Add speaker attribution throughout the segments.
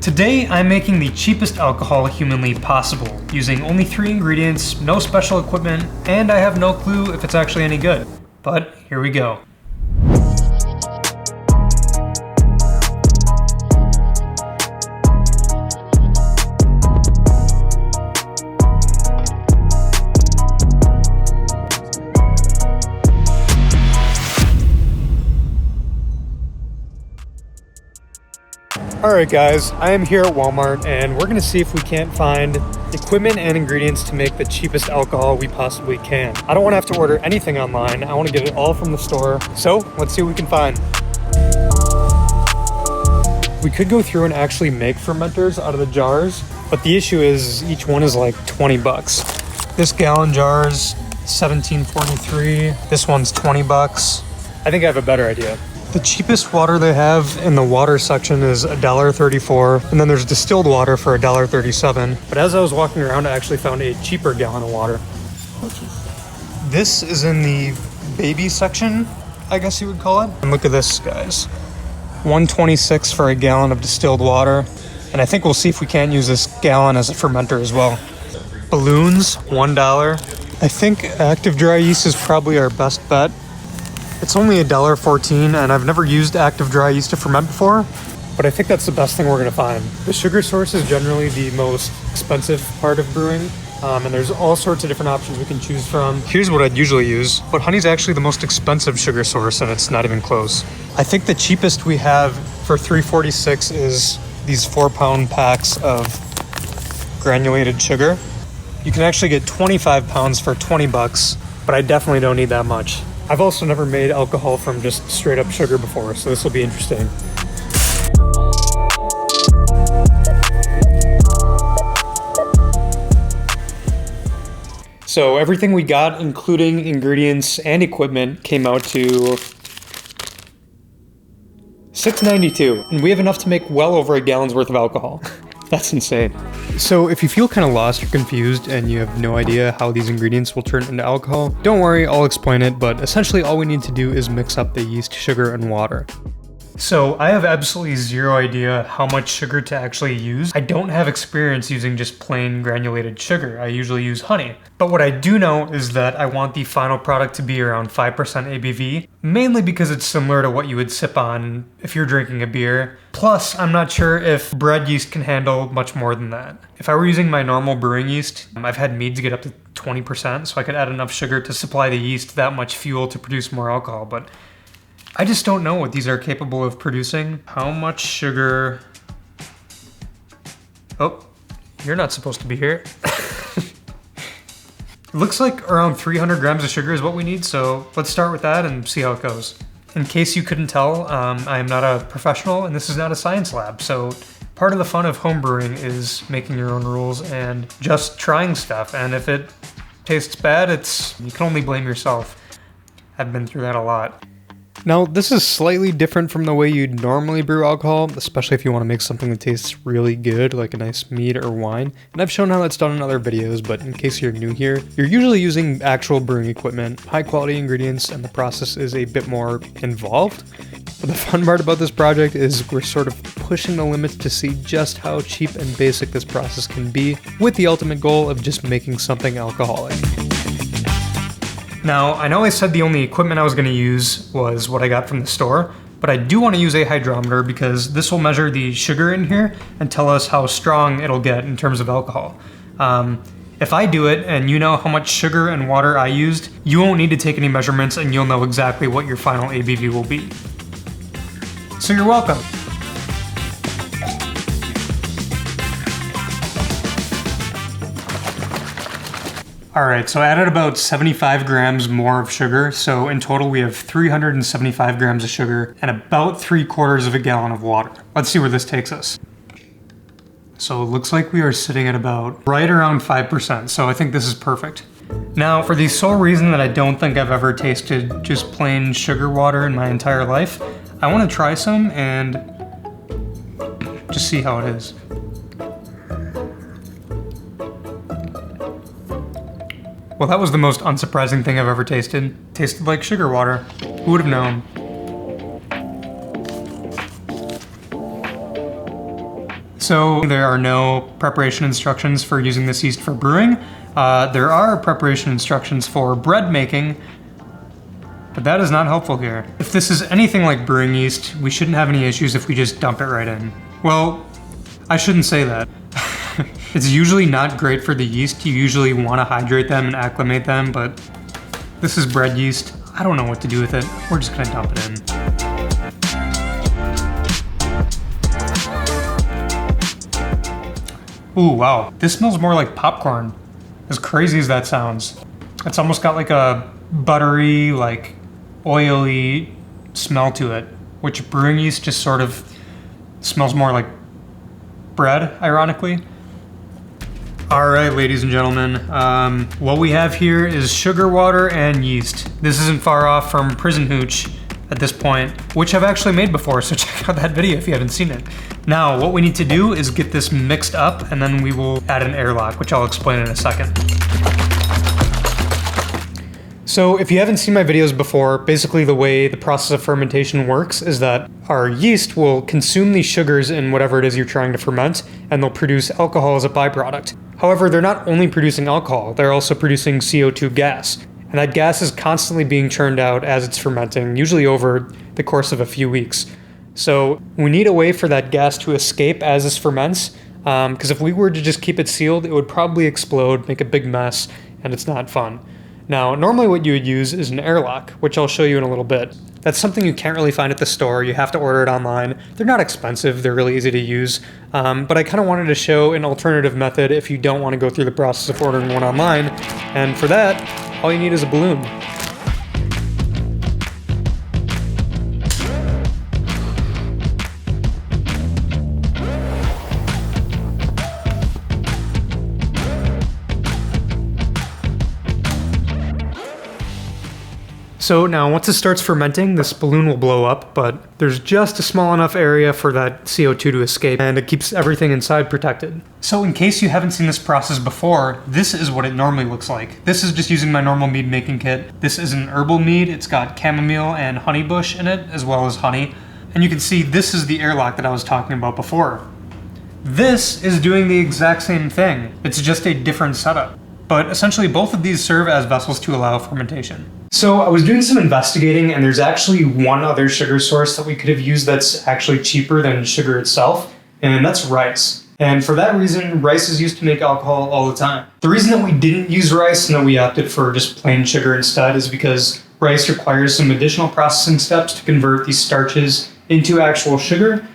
Speaker 1: Today, I'm making the cheapest alcohol humanly possible, using only 3 ingredients, no special equipment, and I have no clue if it's actually any good. But here we go. Alright guys, I am here at Walmart and we're going to see if we can't find equipment and ingredients to make the cheapest alcohol we possibly can. I don't want to have to order anything online, I want to get it all from the store, so let's see what we can find. We could go through and actually make fermenters out of the jars, but the issue is each one is like 20 bucks. This gallon jar is $17.43, this one's 20 bucks. I think I have a better idea. The cheapest water they have in the water section is $1.34, and then there's distilled water for $1.37. But as I was walking around, I actually found a cheaper gallon of water. This is in the baby section, I guess you would call it. And look at this, guys. $1.26 for a gallon of distilled water. And I think we'll see if we can't use this gallon as a fermenter as well. Balloons, $1. I think active dry yeast is probably our best bet. It's only $1.14, and I've never used active dry yeast to ferment before, but I think that's the best thing we're going to find. The sugar source is generally the most expensive part of brewing, and there's all sorts of different options we can choose from. Here's what I'd usually use, but honey's actually the most expensive sugar source, and it's not even close. I think the cheapest we have for $3.46 is these 4-pound packs of granulated sugar. You can actually get 25 pounds for 20 bucks, but I definitely don't need that much. I've also never made alcohol from just straight up sugar before, so this will be interesting. So everything we got, including ingredients and equipment, came out to $6.92, and we have enough to make well over a gallon's worth of alcohol. That's insane. So if you feel kind of lost or confused and you have no idea how these ingredients will turn into alcohol, don't worry, I'll explain it, but essentially all we need to do is mix up the yeast, sugar, and water. So I have absolutely zero idea how much sugar to actually use. I don't have experience using just plain granulated sugar. I usually use honey. But what I do know is that I want the final product to be around 5% ABV, mainly because it's similar to what you would sip on if you're drinking a beer. Plus, I'm not sure if bread yeast can handle much more than that. If I were using my normal brewing yeast, I've had Meads get up to 20%, so I could add enough sugar to supply the yeast that much fuel to produce more alcohol, but I just don't know what these are capable of producing. How much sugar? Oh, you're not supposed to be here. It looks like around 300 grams of sugar is what we need, so let's start with that and see how it goes. In case you couldn't tell, I am not a professional and this is not a science lab, so part of the fun of homebrewing is making your own rules and just trying stuff, and if it tastes bad, you can only blame yourself. I've been through that a lot. Now, this is slightly different from the way you'd normally brew alcohol, especially if you want to make something that tastes really good, like a nice mead or wine. And I've shown how that's done in other videos, but in case you're new here, you're usually using actual brewing equipment, high quality ingredients, and the process is a bit more involved. But the fun part about this project is we're sort of pushing the limits to see just how cheap and basic this process can be, with the ultimate goal of just making something alcoholic. Now, I know I said the only equipment I was going to use was what I got from the store, but I do want to use a hydrometer because this will measure the sugar in here and tell us how strong it'll get in terms of alcohol. If I do it and you know how much sugar and water I used, you won't need to take any measurements and you'll know exactly what your final ABV will be. So you're welcome. Alright, so I added about 75 grams more of sugar, so in total we have 375 grams of sugar and about 3/4 of a gallon of water. Let's see where this takes us. So it looks like we are sitting at about right around 5%, so I think this is perfect. Now, for the sole reason that I don't think I've ever tasted just plain sugar water in my entire life, I want to try some and just see how it is. Well, that was the most unsurprising thing I've ever tasted. Tasted like sugar water. Who would have known? So there are no preparation instructions for using this yeast for brewing. There are preparation instructions for bread making, but that is not helpful here. If this is anything like brewing yeast, we shouldn't have any issues if we just dump it right in. Well, I shouldn't say that. It's usually not great for the yeast. You usually want to hydrate them and acclimate them, but this is bread yeast. I don't know what to do with it. We're just gonna dump it in. Ooh, wow. This smells more like popcorn. As crazy as that sounds. It's almost got like a buttery, like oily smell to it, which brewing yeast just sort of smells more like bread, ironically. All right, ladies and gentlemen, what we have here is sugar, water, and yeast. This isn't far off from Prison Hooch at this point, which I've actually made before, so check out that video if you haven't seen it. Now, what we need to do is get this mixed up, and then we will add an airlock, which I'll explain in a second. So if you haven't seen my videos before, basically the way the process of fermentation works is that our yeast will consume these sugars in whatever it is you're trying to ferment, and they'll produce alcohol as a byproduct. However, they're not only producing alcohol, they're also producing CO2 gas. And that gas is constantly being churned out as it's fermenting, usually over the course of a few weeks. So we need a way for that gas to escape as this ferments, because if we were to just keep it sealed, it would probably explode, make a big mess, and it's not fun. Now, normally what you would use is an airlock, which I'll show you in a little bit. That's something you can't really find at the store. You have to order it online. They're not expensive. They're really easy to use. But I kind of wanted to show an alternative method if you don't want to go through the process of ordering one online. And for that, all you need is a balloon. So now once it starts fermenting, this balloon will blow up, but there's just a small enough area for that CO2 to escape, and it keeps everything inside protected. So in case you haven't seen this process before, this is what it normally looks like. This is just using my normal mead making kit. This is an herbal mead. It's got chamomile and honeybush in it, as well as honey. And you can see this is the airlock that I was talking about before. This is doing the exact same thing. It's just a different setup. But essentially both of these serve as vessels to allow fermentation. So I was doing some investigating, and there's actually one other sugar source that we could have used that's actually cheaper than sugar itself, and that's rice. And for that reason, rice is used to make alcohol all the time. The reason that we didn't use rice and that we opted for just plain sugar instead is because rice requires some additional processing steps to convert these starches into actual sugar,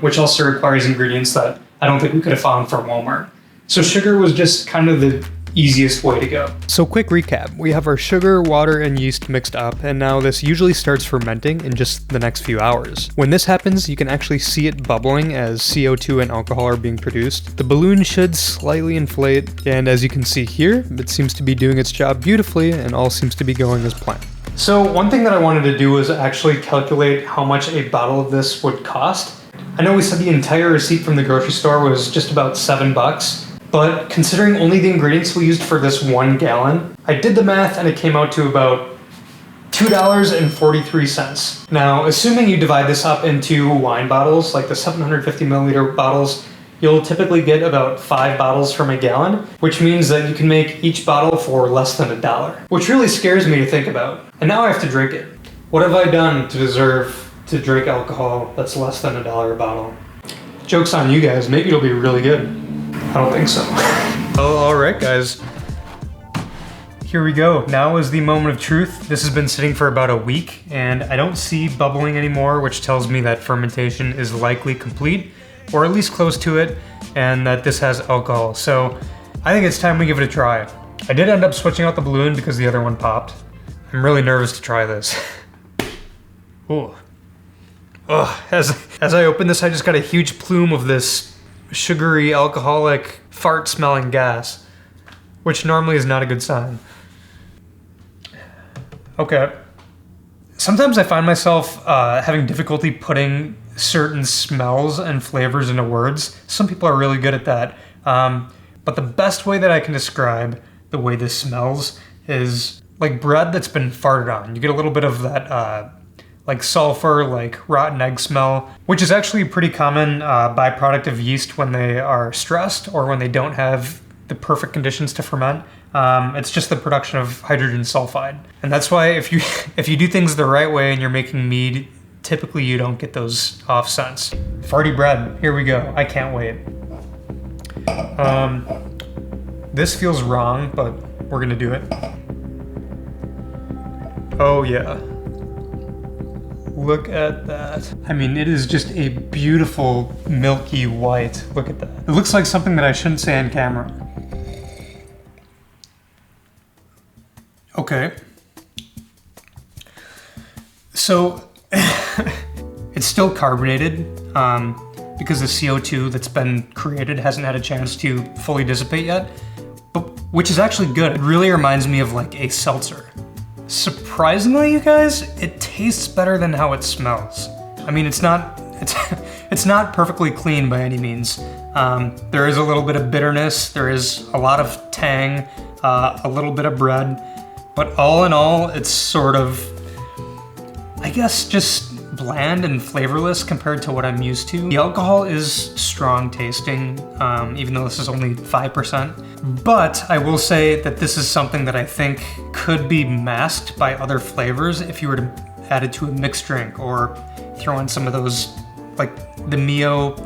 Speaker 1: which also requires ingredients that I don't think we could have found from Walmart. So sugar was just kind of the easiest way to go. So quick recap, we have our sugar, water, and yeast mixed up, and now this usually starts fermenting in just the next few hours. When this happens, you can actually see it bubbling as CO2 and alcohol are being produced. The balloon should slightly inflate, and as you can see here, it seems to be doing its job beautifully, and all seems to be going as planned. So one thing that I wanted to do was actually calculate how much a bottle of this would cost. I know we said the entire receipt from the grocery store was just about $7, but considering only the ingredients we used for this 1 gallon, I did the math and it came out to about $2.43. Now, assuming you divide this up into wine bottles, like the 750 milliliter bottles, you'll typically get about 5 bottles from a gallon, which means that you can make each bottle for less than $1, which really scares me to think about. And now I have to drink it. What have I done to deserve to drink alcohol that's less than $1 a bottle? Joke's on you guys, maybe it'll be really good. I don't think so. Oh, all right, guys. Here we go. Now is the moment of truth. This has been sitting for about a week, and I don't see bubbling anymore, which tells me that fermentation is likely complete, or at least close to it, and that this has alcohol. So I think it's time we give it a try. I did end up switching out the balloon because the other one popped. I'm really nervous to try this. Ooh. Ugh. As I open this, I just got a huge plume of this sugary, alcoholic, fart-smelling gas, which normally is not a good sign. Okay. Sometimes I find myself having difficulty putting certain smells and flavors into words. Some people are really good at that. But the best way that I can describe the way this smells is like bread that's been farted on. You get a little bit of that like sulfur, like rotten egg smell, which is actually a pretty common byproduct of yeast when they are stressed or when they don't have the perfect conditions to ferment. It's just the production of hydrogen sulfide. And that's why if you do things the right way and you're making mead, typically you don't get those off scents. Farty bread, here we go. I can't wait. This feels wrong, but we're gonna do it. Oh yeah. Look at that. I mean, it is just a beautiful milky white. Look at that. It looks like something that I shouldn't say on camera. Okay. So, it's still carbonated because the CO2 that's been created hasn't had a chance to fully dissipate yet, but which is actually good. It really reminds me of like a seltzer. Surprisingly, you guys, it tastes better than how it smells. I mean, it's not perfectly clean by any means. There is a little bit of bitterness, there is a lot of tang, a little bit of bread, but all in all, it's sort of, I guess, just bland and flavorless compared to what I'm used to. The alcohol is strong tasting, even though this is only 5%. But I will say that this is something that I think could be masked by other flavors if you were to add it to a mixed drink or throw in some of those, like the Mio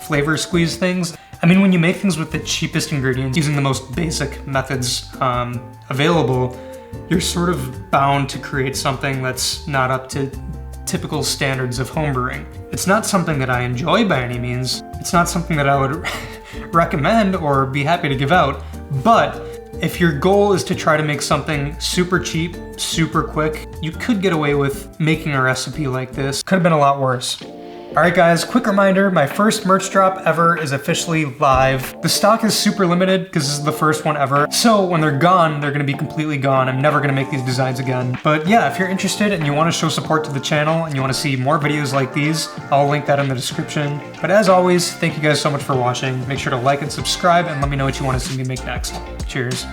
Speaker 1: flavor squeeze things. I mean, when you make things with the cheapest ingredients, using the most basic methods available, you're sort of bound to create something that's not up to typical standards of homebrewing. It's not something that I enjoy by any means. It's not something that I would recommend or be happy to give out, but if your goal is to try to make something super cheap, super quick, you could get away with making a recipe like this. Could have been a lot worse. All right guys, quick reminder, my first merch drop ever is officially live. The stock is super limited because this is the first one ever. So when they're gone, they're gonna be completely gone. I'm never gonna make these designs again. But yeah, if you're interested and you wanna show support to the channel and you wanna see more videos like these, I'll link that in the description. But as always, thank you guys so much for watching. Make sure to like and subscribe and let me know what you wanna see me make next. Cheers.